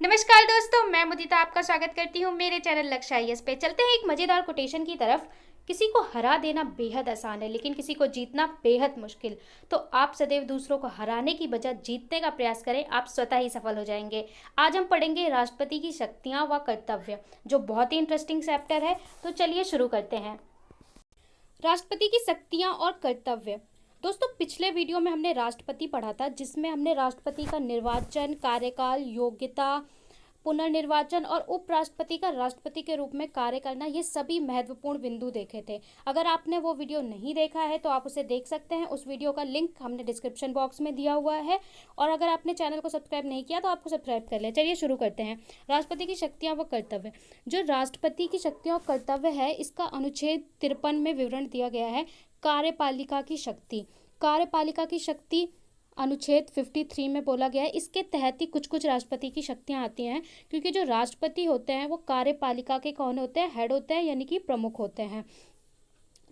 नमस्कार दोस्तों, मैं मुदिता आपका स्वागत करती हूँ मेरे चैनल लक्ष्य आईएएस पे। चलते हैं एक मज़ेदार कोटेशन की तरफ। किसी को हरा देना बेहद आसान है, लेकिन किसी को जीतना बेहद मुश्किल। तो आप सदैव दूसरों को हराने की बजाय जीतने का प्रयास करें, आप स्वतः ही सफल हो जाएंगे। आज हम पढ़ेंगे राष्ट्रपति की शक्तियाँ व कर्तव्य, जो बहुत ही इंटरेस्टिंग चैप्टर है। तो चलिए शुरू करते हैं। राष्ट्रपति की शक्तियाँ और कर्तव्य। दोस्तों, पिछले वीडियो में हमने राष्ट्रपति पढ़ा था, जिसमें हमने राष्ट्रपति का निर्वाचन, कार्यकाल, योग्यता, पुनर्निर्वाचन और उपराष्ट्रपति का राष्ट्रपति के रूप में कार्य करना, ये सभी महत्वपूर्ण बिंदु देखे थे। अगर आपने वो वीडियो नहीं देखा है तो आप उसे देख सकते हैं। उस वीडियो का लिंक हमने डिस्क्रिप्शन बॉक्स में दिया हुआ है। और अगर आपने चैनल को सब्सक्राइब नहीं किया तो आपको सब्सक्राइब कर लें। चलिए शुरू करते हैं। राष्ट्रपति की शक्तियाँ व कर्तव्य। जो राष्ट्रपति की शक्तियाँ और कर्तव्य है, इसका अनुच्छेद 53 में विवरण दिया गया है। कार्यपालिका की शक्ति। कार्यपालिका की शक्ति अनुच्छेद 53 में बोला गया है। इसके तहत ही कुछ कुछ राष्ट्रपति की शक्तियां आती हैं, क्योंकि जो राष्ट्रपति होते हैं वो कार्यपालिका के कौन होते हैं? हेड होते हैं, यानी कि प्रमुख होते हैं।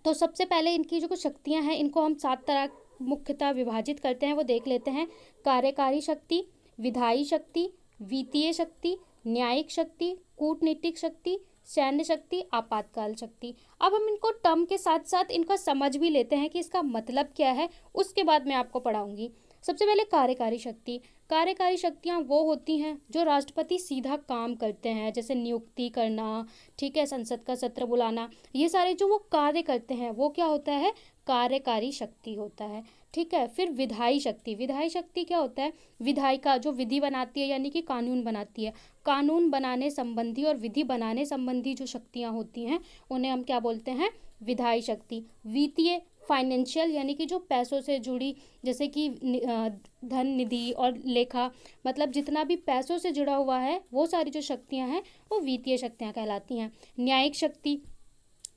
तो सबसे पहले इनकी जो कुछ शक्तियां हैं, इनको हम 7 तरह मुख्यतः विभाजित करते हैं, वो देख लेते हैं। कार्यकारी शक्ति, विधायी शक्ति, वित्तीय शक्ति, न्यायिक शक्ति, कूटनीतिक शक्ति, सैन्य शक्ति, आपातकाल शक्ति। अब हम इनको टर्म के साथ साथ इनका समझ भी लेते हैं कि इसका मतलब क्या है, उसके बाद मैं आपको पढ़ाऊंगी। सबसे पहले कार्यकारी शक्ति। कार्यकारी शक्तियाँ वो होती हैं जो राष्ट्रपति सीधा काम करते हैं, जैसे नियुक्ति करना, ठीक है, संसद का सत्र बुलाना, ये सारे जो वो कार्य करते हैं वो क्या होता है? कार्यकारी शक्ति होता है। ठीक है। फिर विधायी शक्ति। विधायी शक्ति क्या होता है? विधायिका जो विधि बनाती है, यानी कि कानून बनाती है। कानून बनाने संबंधी और विधि बनाने संबंधी जो शक्तियाँ होती हैं, उन्हें हम क्या बोलते हैं? विधायी शक्ति। वित्तीय, फाइनेंशियल, यानी कि जो पैसों से जुड़ी, जैसे कि धन, निधि और लेखा, मतलब जितना भी पैसों से जुड़ा हुआ है, वो सारी जो शक्तियां हैं वो वित्तीय शक्तियां कहलाती हैं। न्यायिक शक्ति।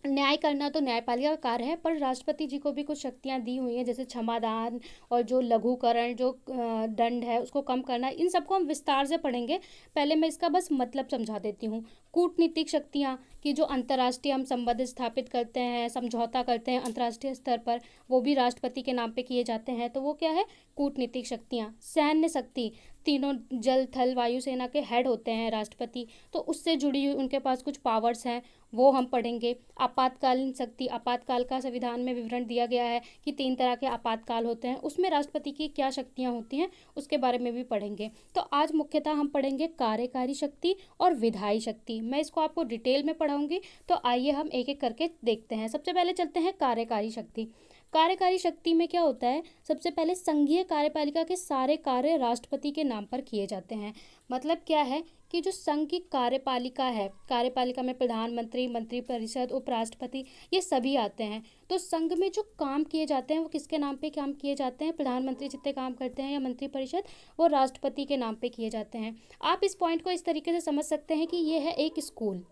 न्याय करना तो न्यायपालिका का कार्य है, पर राष्ट्रपति जी को भी कुछ शक्तियां दी हुई हैं, जैसे क्षमादान और जो लघुकरण, जो दंड है उसको कम करना। इन सबको हम विस्तार से पढ़ेंगे। पहले मैं इसका बस मतलब समझा देती हूँ। कूटनीतिक शक्तियाँ, कि जो अंतर्राष्ट्रीय हम संबंध स्थापित करते हैं, समझौता करते हैं अंतर्राष्ट्रीय स्तर पर, वो भी राष्ट्रपति के नाम पे किए जाते हैं, तो वो क्या है? कूटनीतिक शक्तियाँ। सैन्य शक्ति, तीनों जल, थल, वायु सेना के हेड होते हैं राष्ट्रपति, तो उससे जुड़ी हुई उनके पास कुछ पावर्स हैं, वो हम पढ़ेंगे। आपातकालीन शक्ति। आपातकाल का संविधान में विवरण दिया गया है कि 3 तरह के आपातकाल होते हैं, उसमें राष्ट्रपति की क्या शक्तियाँ होती हैं उसके बारे में भी पढ़ेंगे। तो आज मुख्यतः हम पढ़ेंगे कार्यकारी शक्ति और विधायी शक्ति। मैं इसको आपको डिटेल में पढ़ाऊंगी, तो आइए हम एक एक करके देखते हैं। सबसे पहले चलते हैं कार्यकारी शक्ति। कार्यकारी शक्ति में क्या होता है? सबसे पहले संघीय कार्यपालिका के सारे कार्य राष्ट्रपति के नाम पर किए जाते हैं। मतलब क्या है कि जो संघ की कार्यपालिका है, कार्यपालिका में प्रधानमंत्री, मंत्रिपरिषद, उपराष्ट्रपति, ये सभी आते हैं। तो संघ में जो काम किए जाते हैं वो किसके नाम पे काम किए जाते हैं? प्रधानमंत्री जितने काम करते हैं या मंत्रिपरिषद, वो राष्ट्रपति के नाम पे किए जाते हैं। आप इस पॉइंट को इस तरीके से समझ सकते हैं कि ये है एक स्कूल।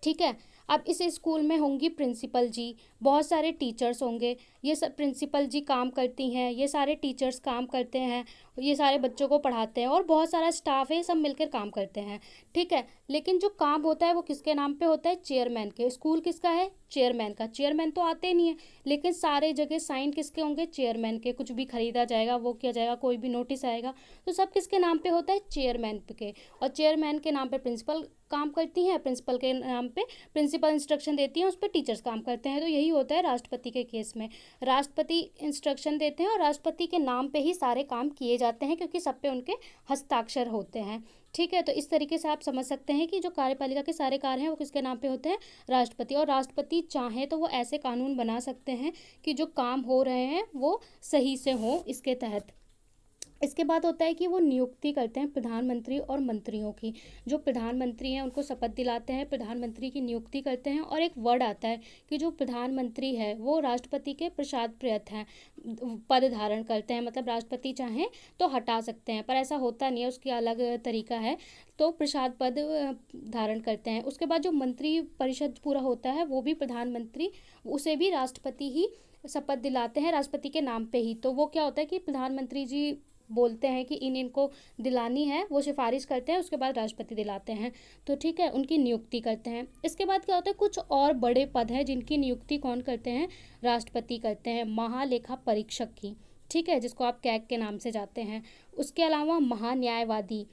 ठीक है। अब इस स्कूल में होंगी प्रिंसिपल जी, बहुत सारे टीचर्स होंगे। ये सब प्रिंसिपल जी काम करती हैं, ये सारे टीचर्स काम करते हैं, ये सारे बच्चों को पढ़ाते हैं, और बहुत सारा स्टाफ है, सब मिलकर काम करते हैं। ठीक है। लेकिन जो काम होता है वो किसके नाम पे होता है? चेयरमैन के। स्कूल किसका है? चेयरमैन का। चेयरमैन तो आते नहीं है, लेकिन सारे जगह साइन किसके होंगे? चेयरमैन के। कुछ भी खरीदा जाएगा, वो किया जाएगा, कोई भी नोटिस आएगा, तो सब किसके नाम पे होता है? चेयरमैन के। और चेयरमैन के नाम पे प्रिंसिपल काम करती हैं, प्रिंसिपल के नाम पे प्रिंसिपल इंस्ट्रक्शन देती हैं, उस पर टीचर्स काम करते हैं। तो यही होता है राष्ट्रपति के केस में। राष्ट्रपति इंस्ट्रक्शन देते हैं और राष्ट्रपति के नाम पे ही सारे काम किए जाते हैं, क्योंकि सब पे उनके हस्ताक्षर होते हैं। ठीक है। तो इस तरीके से आप समझ सकते हैं कि जो कार्यपालिका के सारे कार्य हैं वो किसके नाम पे होते हैं? राष्ट्रपति। और राष्ट्रपति चाहें तो वो ऐसे कानून बना सकते हैं कि जो काम हो रहे हैं वो सही से हों इसके तहत। इसके बाद होता है कि वो नियुक्ति करते हैं प्रधानमंत्री और मंत्रियों की। जो प्रधानमंत्री हैं उनको शपथ दिलाते हैं, प्रधानमंत्री की नियुक्ति करते हैं, और एक वर्ड आता है कि जो प्रधानमंत्री है वो राष्ट्रपति के प्रसाद हैं, पद धारण करते हैं। मतलब राष्ट्रपति चाहें तो हटा सकते हैं, पर ऐसा होता नहीं है, उसकी अलग तरीका है। तो प्रसाद पद धारण करते हैं। उसके बाद जो मंत्री परिषद पूरा होता है, वो भी प्रधानमंत्री, उसे भी राष्ट्रपति ही शपथ दिलाते हैं, राष्ट्रपति के नाम पे ही। तो वो क्या होता है कि प्रधानमंत्री जी बोलते हैं कि इनको दिलानी है, वो सिफारिश करते हैं, उसके बाद राष्ट्रपति दिलाते हैं। तो ठीक है, उनकी नियुक्ति करते हैं। इसके बाद क्या होता है? कुछ और बड़े पद हैं जिनकी नियुक्ति कौन करते हैं? राष्ट्रपति करते हैं। महालेखा परीक्षक की, ठीक है, जिसको आप कैग के नाम से जाते हैं। उसके अलावा महान्यायवादी,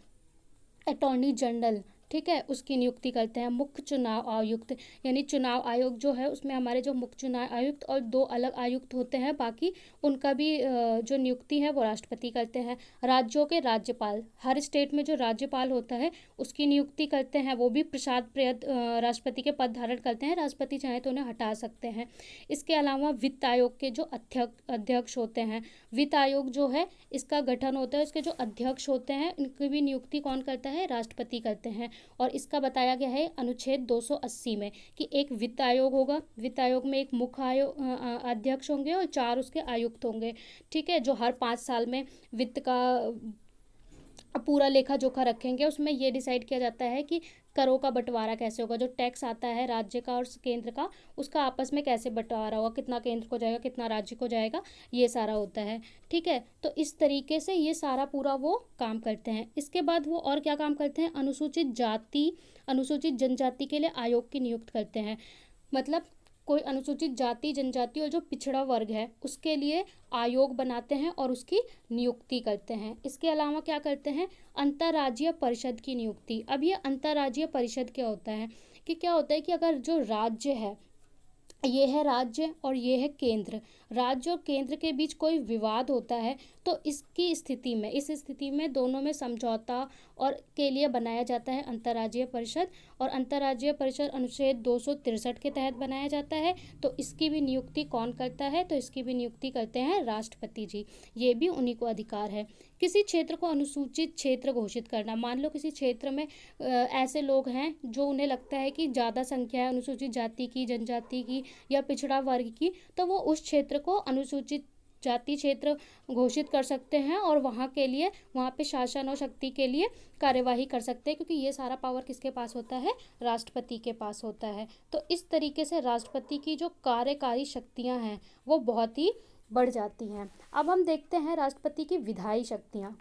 अटॉर्नी जनरल, ठीक है, उसकी नियुक्ति करते हैं। मुख्य चुनाव आयुक्त, यानी चुनाव आयोग जो है उसमें हमारे जो मुख्य चुनाव आयुक्त और दो अलग आयुक्त होते हैं, बाकी उनका भी जो नियुक्ति है वो राष्ट्रपति करते हैं। राज्यों के राज्यपाल, हर स्टेट में जो राज्यपाल होता है उसकी नियुक्ति करते हैं, वो भी प्रसाद प्रयत राष्ट्रपति के पद धारण करते हैं, राष्ट्रपति चाहे तो उन्हें हटा सकते हैं। इसके अलावा वित्त आयोग के जो अध्यक्ष होते हैं, वित्त आयोग जो है इसका गठन होता है, इसके जो अध्यक्ष होते हैं इनकी भी नियुक्ति कौन करता है, राष्ट्रपति करते हैं। और इसका बताया गया है अनुच्छेद 280 में कि एक वित्त आयोग होगा, वित्त आयोग में एक मुख्य अध्यक्ष होंगे और 4 उसके आयुक्त होंगे, ठीक है, जो हर 5 साल में वित्त का पूरा लेखा जोखा रखेंगे। उसमें ये डिसाइड किया जाता है कि करों का बंटवारा कैसे होगा, जो टैक्स आता है राज्य का और केंद्र का, उसका आपस में कैसे बंटवारा होगा, कितना केंद्र को जाएगा कितना राज्य को जाएगा, ये सारा होता है, ठीक है। तो इस तरीके से ये सारा पूरा वो काम करते हैं। इसके बाद वो और क्या काम करते हैं, अनुसूचित जाति अनुसूचित जनजाति के लिए आयोग की नियुक्त करते हैं। मतलब कोई अनुसूचित जाति जनजाति और जो पिछड़ा वर्ग है उसके लिए आयोग बनाते हैं और उसकी नियुक्ति करते हैं। इसके अलावा क्या करते हैं, अंतर्राज्यीय परिषद की नियुक्ति। अब ये अंतर्राज्यीय परिषद क्या होता है कि क्या होता है कि अगर जो राज्य है, ये है राज्य और ये है केंद्र, राज्य और केंद्र के बीच कोई विवाद होता है तो इस स्थिति में दोनों में समझौता और के लिए बनाया जाता है अंतर्राज्यीय परिषद। और अंतर्राज्यीय परिषद अनुच्छेद 263 के तहत बनाया जाता है। तो इसकी भी नियुक्ति कौन करता है, तो इसकी भी नियुक्ति करते हैं राष्ट्रपति जी, ये भी उन्हीं को अधिकार है। किसी क्षेत्र को अनुसूचित क्षेत्र घोषित करना, मान लो किसी क्षेत्र में ऐसे लोग हैं जो उन्हें लगता है कि ज़्यादा संख्या है अनुसूचित जाति की, जनजाति की या पिछड़ा वर्ग की, तो वो उस क्षेत्र को अनुसूचित जाति क्षेत्र घोषित कर सकते हैं और वहाँ के लिए, वहाँ पे शासन और शक्ति के लिए कार्यवाही कर सकते हैं, क्योंकि ये सारा पावर किसके पास होता है, राष्ट्रपति के पास होता है। तो इस तरीके से राष्ट्रपति की जो कार्यकारी शक्तियाँ हैं वो बहुत ही बढ़ जाती हैं। अब हम देखते हैं राष्ट्रपति की विधायी शक्तियाँ।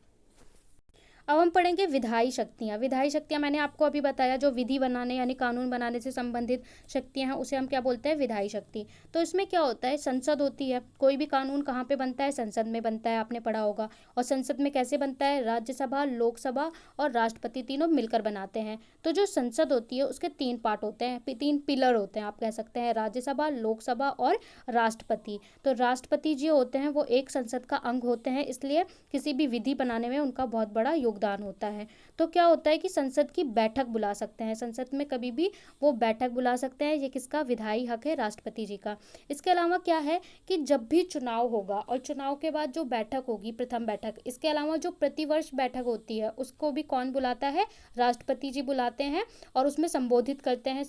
अब हम पढ़ेंगे विधायी शक्तियाँ। विधायी शक्तियाँ मैंने आपको अभी बताया, जो विधि बनाने यानी कानून बनाने से संबंधित शक्तियाँ हैं उसे हम क्या बोलते हैं, विधायी शक्ति। तो इसमें क्या होता है, संसद होती है, कोई भी कानून कहाँ पे बनता है, संसद में बनता है, आपने पढ़ा होगा। और संसद में कैसे बनता है, राज्यसभा, लोकसभा और राष्ट्रपति तीनों मिलकर बनाते हैं। तो जो संसद होती है उसके 3 पार्ट होते हैं, 3 पिलर होते हैं, आप कह सकते हैं, राज्यसभा, लोकसभा और राष्ट्रपति। तो राष्ट्रपति जी होते हैं वो एक संसद का अंग होते हैं, इसलिए किसी भी विधि बनाने में उनका बहुत बड़ा योगदान होता है। तो क्या होता है कि संसद की बैठक बुला सकते हैं, संसद में कभी भी वो बैठक बुला सकते हैं, ये किसका विधायी हक है, राष्ट्रपति जी का। इसके अलावा क्या है कि जब भी चुनाव होगा और चुनाव के बाद जो बैठक होगी, प्रथम बैठक, इसके अलावा जो प्रतिवर्ष बैठक होती है उसको भी कौन बुलाता है, राष्ट्रपति जी बुलाते हैं और उसमें संबोधित करते हैं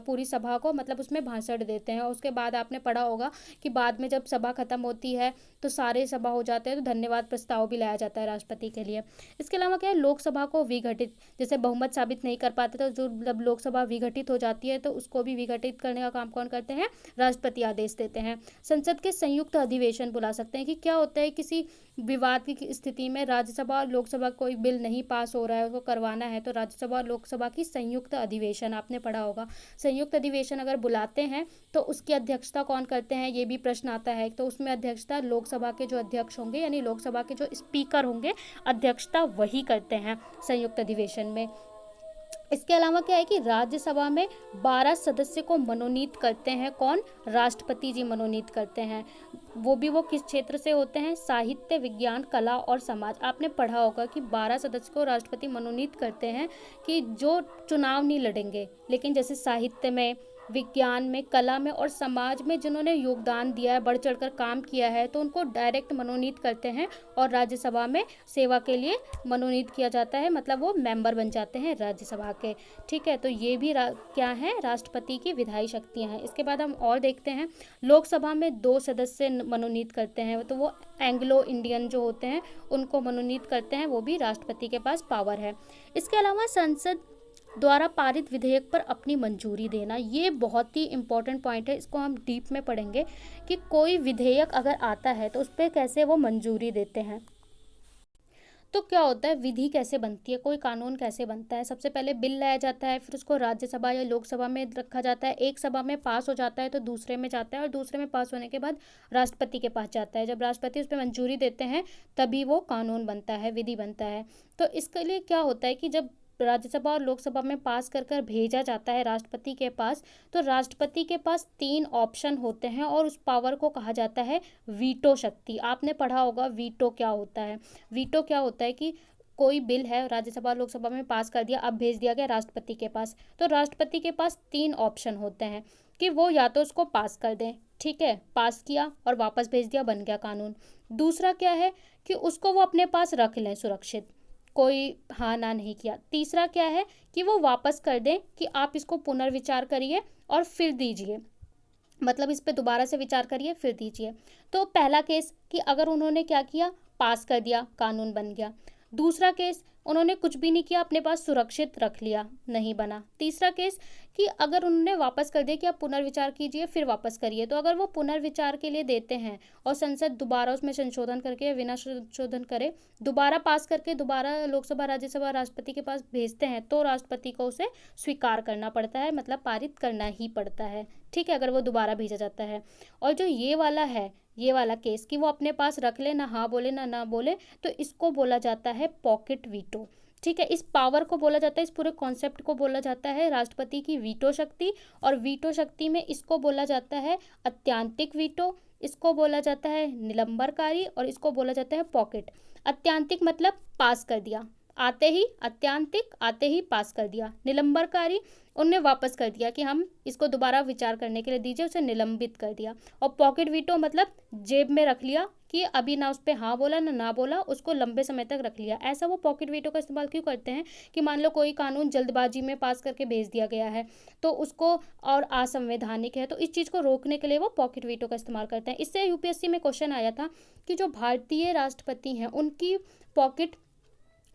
पूरी सभा को, मतलब उसमें भाषण देते हैं। और उसके बाद आपने पढ़ा होगा कि बाद में जब सभा खत्म होती है तो सारे सभा हो जाते हैं, तो धन्यवाद प्रस्ताव भी लाया जाता है राष्ट्रपति के लिए। इसके अलावा क्या है, लोकसभा को विघटित, जैसे बहुमत साबित नहीं कर पाते तो जो जब लोकसभा विघटित हो जाती है तो उसको भी विघटित करने का काम कौन करते हैं, राष्ट्रपति आदेश देते हैं। संसद के संयुक्त अधिवेशन बुला सकते हैं, कि क्या होता है किसी विवाद की स्थिति में राज्यसभा और लोकसभा कोई बिल नहीं पास हो रहा है, उसको करवाना है, तो राज्यसभा और लोकसभा की संयुक्त अधिवेशन, आपने पढ़ा होगा। संयुक्त अधिवेशन अगर बुलाते हैं तो उसकी अध्यक्षता कौन करते हैं, ये भी प्रश्न आता है। तो उसमें अध्यक्षता लोकसभा के जो अध्यक्ष होंगे यानी लोकसभा के जो स्पीकर होंगे, अध्यक्षता वही करते हैं संयुक्त अधिवेशन में। इसके अलावा क्या है कि राज्यसभा में 12 सदस्य को मनोनीत करते हैं, कौन, राष्ट्रपति जी मनोनीत करते हैं। वो किस क्षेत्र से होते हैं, साहित्य, विज्ञान, कला और समाज। आपने पढ़ा होगा कि 12 सदस्य को राष्ट्रपति मनोनीत करते हैं कि जो चुनाव नहीं लड़ेंगे, लेकिन जैसे साहित्य में, विज्ञान में, कला में और समाज में जिन्होंने योगदान दिया है, बढ़ चढ़कर काम किया है, तो उनको डायरेक्ट मनोनीत करते हैं और राज्यसभा में सेवा के लिए मनोनीत किया जाता है, मतलब वो मेंबर बन जाते हैं राज्यसभा के, ठीक है। तो ये भी क्या है, राष्ट्रपति की विधायी शक्तियाँ हैं। इसके बाद हम और देखते हैं, लोकसभा में 2 सदस्य मनोनीत करते हैं, तो वो एंग्लो इंडियन जो होते हैं उनको मनोनीत करते हैं, वो भी राष्ट्रपति के पास पावर है। इसके अलावा संसद द्वारा पारित विधेयक पर अपनी मंजूरी देना, ये बहुत ही इंपॉर्टेंट पॉइंट है, इसको हम डीप में पढ़ेंगे कि कोई विधेयक अगर आता है तो उस पर कैसे वो मंजूरी देते हैं। तो क्या होता है, विधि कैसे बनती है, कोई कानून कैसे बनता है, सबसे पहले बिल लाया जाता है, फिर उसको राज्यसभा या लोकसभा में रखा जाता है, एक सभा में पास हो जाता है तो दूसरे में जाता है और दूसरे में पास होने के बाद राष्ट्रपति के पास जाता है। जब राष्ट्रपति उस पर मंजूरी देते हैं तभी वो कानून बनता है, विधि बनता है। तो इसके लिए क्या होता है कि जब राज्यसभा और लोकसभा में पास कर कर भेजा जाता है राष्ट्रपति के पास, तो राष्ट्रपति के पास 3 ऑप्शन होते हैं और उस पावर को कहा जाता है वीटो शक्ति। आपने पढ़ा होगा वीटो क्या होता है। वीटो क्या होता है कि कोई बिल है राज्यसभा और लोकसभा में पास कर दिया, अब भेज दिया गया राष्ट्रपति के पास, तो राष्ट्रपति के पास 3 ऑप्शन होते हैं कि वो या तो उसको पास कर दें, ठीक है, पास किया और वापस भेज दिया, बन गया कानून। दूसरा क्या है कि उसको वो अपने पास रख लें सुरक्षित, कोई हाँ ना नहीं किया। तीसरा क्या है कि वो वापस कर दें कि आप इसको पुनर्विचार करिए और फिर दीजिए, मतलब इस पे दोबारा से विचार करिए फिर दीजिए। तो पहला केस कि अगर उन्होंने क्या किया, पास कर दिया, कानून बन गया। दूसरा केस, उन्होंने कुछ भी नहीं किया, अपने पास सुरक्षित रख लिया, नहीं बना। तीसरा केस कि अगर उन्होंने वापस कर दिया कि आप पुनर्विचार कीजिए फिर वापस करिए, तो अगर वो पुनर्विचार के लिए देते हैं और संसद दोबारा उसमें संशोधन करके या बिना संशोधन करे दोबारा पास करके दोबारा लोकसभा राज्यसभा राष्ट्रपति के पास भेजते हैं, तो राष्ट्रपति को उसे स्वीकार करना पड़ता है, मतलब पारित करना ही पड़ता है, ठीक है, अगर वो दोबारा भेजा जाता है। और जो ये वाला है, ये वाला केस कि वो अपने पास रख ले, ना हाँ बोले ना बोले, तो इसको बोला जाता है पॉकेट वीटो, ठीक है। इस पावर को बोला जाता है, इस पूरे कॉन्सेप्ट को बोला जाता है राष्ट्रपति की वीटो शक्ति। और वीटो शक्ति में इसको बोला जाता है अत्यांतिक वीटो, इसको बोला जाता है निलंबनकारी और इसको बोला जाता है पॉकेट। अत्यांतिक मतलब पास कर दिया, आते ही अत्यांतिक, आते ही पास कर दिया। निलंबनकारी, उनने वापस कर दिया कि हम इसको दोबारा विचार करने के लिए दीजिए, उसे निलंबित कर दिया। और पॉकेट वीटो मतलब जेब में रख लिया कि अभी ना उस पर हाँ बोला ना बोला, उसको लंबे समय तक रख लिया। ऐसा वो पॉकेट वीटो का इस्तेमाल क्यों करते हैं कि मान लो कोई कानून जल्दबाजी में पास करके भेज दिया गया है तो उसको और असंवैधानिक है, तो इस चीज़ को रोकने के लिए वो पॉकेट वीटो का इस्तेमाल करते हैं। इससे यूपीएससी में क्वेश्चन आया था कि जो भारतीय राष्ट्रपति हैं उनकी पॉकेट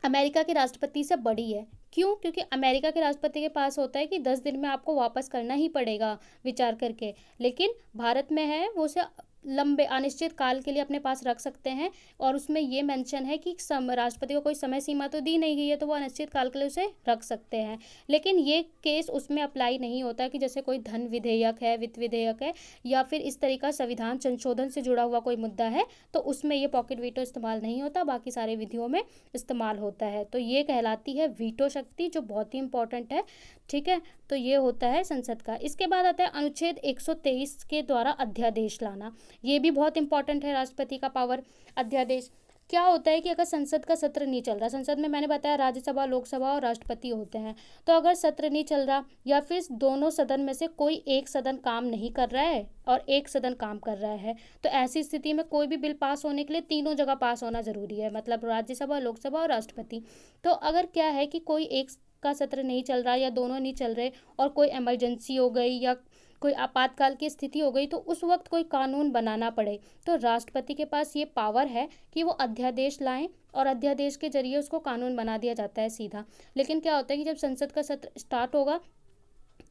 अमेरिका के राष्ट्रपति से बड़ी है। क्यों? क्योंकि अमेरिका के राष्ट्रपति के पास होता है कि 10 दिन में आपको वापस करना ही पड़ेगा विचार करके, लेकिन भारत में है वो उसे लंबे अनिश्चित काल के लिए अपने पास रख सकते हैं। और उसमें ये मेंशन है कि राष्ट्रपति को कोई समय सीमा तो दी नहीं गई है, तो वो अनिश्चित काल के लिए उसे रख सकते हैं। लेकिन ये केस उसमें अप्लाई नहीं होता कि जैसे कोई धन विधेयक है, वित्त विधेयक है, या फिर इस तरीका संविधान संशोधन से जुड़ा हुआ कोई मुद्दा है, तो उसमें ये पॉकेट वीटो इस्तेमाल नहीं होता, बाकी सारे विधियों में इस्तेमाल होता है। तो ये कहलाती है वीटो शक्ति, जो बहुत ही इंपॉर्टेंट है, ठीक है। तो ये होता है संसद का। इसके बाद आता है अनुच्छेद 123 के द्वारा अध्यादेश लाना। ये भी बहुत इंपॉर्टेंट है, राष्ट्रपति का पावर। अध्यादेश क्या होता है कि अगर संसद का सत्र नहीं चल रहा, संसद में मैंने बताया राज्यसभा, लोकसभा और राष्ट्रपति होते हैं, तो अगर सत्र नहीं चल रहा या फिर दोनों सदन में से कोई एक सदन काम नहीं कर रहा है और एक सदन काम कर रहा है, तो ऐसी स्थिति में कोई भी बिल पास होने के लिए तीनों जगह पास होना जरूरी है, मतलब राज्यसभा, लोकसभा और राष्ट्रपति। तो अगर क्या है कि कोई एक का सत्र नहीं चल रहा या दोनों नहीं चल रहे और कोई इमरजेंसी हो गई या कोई आपातकाल की स्थिति हो गई, तो उस वक्त कोई कानून बनाना पड़े, तो राष्ट्रपति के पास ये पावर है कि वो अध्यादेश लाएं और अध्यादेश के जरिए उसको कानून बना दिया जाता है सीधा। लेकिन क्या होता है कि जब संसद का सत्र स्टार्ट होगा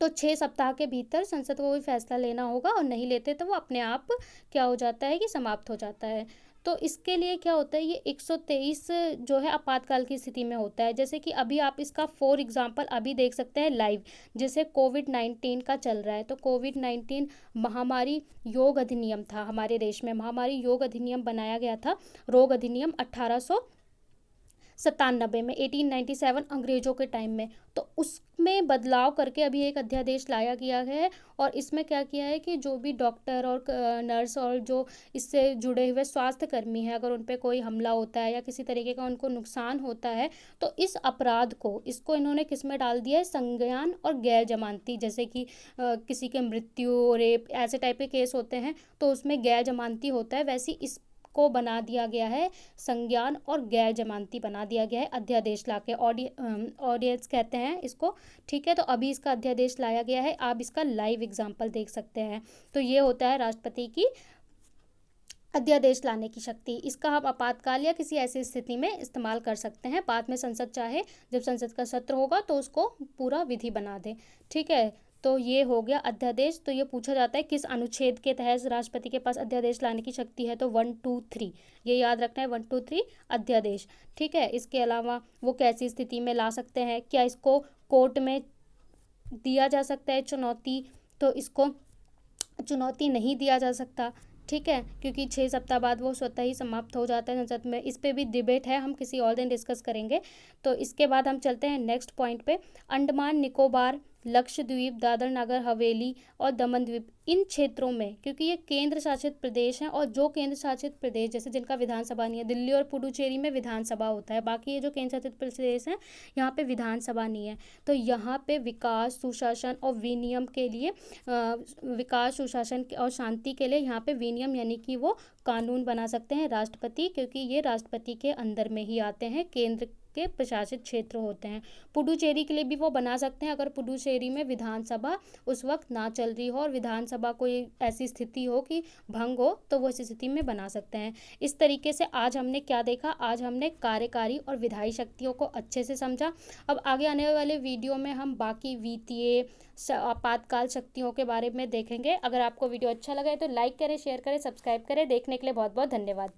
तो 6 सप्ताह के भीतर संसद को कोई फैसला लेना होगा, और नहीं लेते तो वो अपने आप क्या हो जाता है कि समाप्त हो जाता है। तो इसके लिए क्या होता है, ये 123 जो है आपातकाल की स्थिति में होता है। जैसे कि अभी आप इसका फॉर एग्जांपल अभी देख सकते हैं लाइव, जैसे कोविड-19 का चल रहा है, तो कोविड-19 महामारी योग अधिनियम था हमारे देश में, महामारी योग अधिनियम बनाया गया था, रोग अधिनियम 1897 में, 1897 अंग्रेजों के टाइम में। तो उसमें बदलाव करके अभी एक अध्यादेश लाया गया है, और इसमें क्या किया है कि जो भी डॉक्टर और नर्स और जो इससे जुड़े हुए स्वास्थ्य कर्मी हैं, अगर उन पर कोई हमला होता है या किसी तरीके का उनको नुकसान होता है, तो इस अपराध को, इसको इन्होंने किस में डाल दिया है, संज्ञान और गैर जमानती। जैसे कि किसी के मृत्यु, रेप, ऐसे टाइप के केस होते हैं तो उसमें गैर जमानती होता है, वैसी इस को बना दिया गया है संज्ञान और गैर जमानती बना दिया गया है अध्यादेश लाके, ऑडियंस कहते हैं इसको, ठीक है। तो अभी इसका अध्यादेश लाया गया है, आप इसका लाइव एग्जांपल देख सकते हैं। तो ये होता है राष्ट्रपति की अध्यादेश लाने की शक्ति। इसका हम आपातकाल या किसी ऐसी स्थिति में इस्तेमाल कर सकते हैं, बाद में संसद चाहे जब संसद का सत्र होगा तो उसको पूरा विधि बना दे, ठीक है। तो ये हो गया अध्यादेश। तो ये पूछा जाता है किस अनुच्छेद के तहत राष्ट्रपति के पास अध्यादेश लाने की शक्ति है, तो 1, 2, 3, ये याद रखना है, 1, 2, 3 अध्यादेश, ठीक है। इसके अलावा वो कैसी स्थिति में ला सकते हैं, क्या इसको कोर्ट में दिया जा सकता है चुनौती, तो इसको चुनौती नहीं दिया जा सकता, ठीक है, क्योंकि 6 सप्ताह बाद वो स्वतः ही समाप्त हो जाता है संसद में। इस पे भी डिबेट है, हम किसी और दिन डिस्कस करेंगे। तो इसके बाद हम चलते हैं नेक्स्ट पॉइंट पे। अंडमान निकोबार, लक्षद्वीप, दादर नगर हवेली और दमन द्वीप, इन क्षेत्रों में, क्योंकि ये केंद्र शासित प्रदेश हैं, और जो केंद्र शासित प्रदेश जैसे जिनका विधानसभा नहीं है, दिल्ली और पुडुचेरी में विधानसभा होता है, बाकी ये जो केंद्र शासित प्रदेश हैं यहाँ पे विधानसभा नहीं है। तो यहाँ पे विकास, सुशासन और विनियम के लिए विकास, सुशासन और शांति के लिए यहाँ पे विनियम यानी कि वो कानून बना सकते हैं राष्ट्रपति, क्योंकि ये राष्ट्रपति के अंदर में ही आते हैं, केंद्र के प्रशासित क्षेत्र होते हैं। पुडुचेरी के लिए भी वो बना सकते हैं अगर पुडुचेरी में विधानसभा उस वक्त ना चल रही हो और विधानसभा कोई ऐसी स्थिति हो कि भंग हो, तो वो ऐसी स्थिति में बना सकते हैं। इस तरीके से आज हमने क्या देखा, आज हमने कार्यकारी और विधायी शक्तियों को अच्छे से समझा। अब आगे आने वाले वीडियो में हम बाकी वित्तीय, आपातकाल शक्तियों के बारे में देखेंगे। अगर आपको वीडियो अच्छा लगा है तो लाइक करें, शेयर करें, सब्सक्राइब करें। देखने के लिए बहुत बहुत धन्यवाद।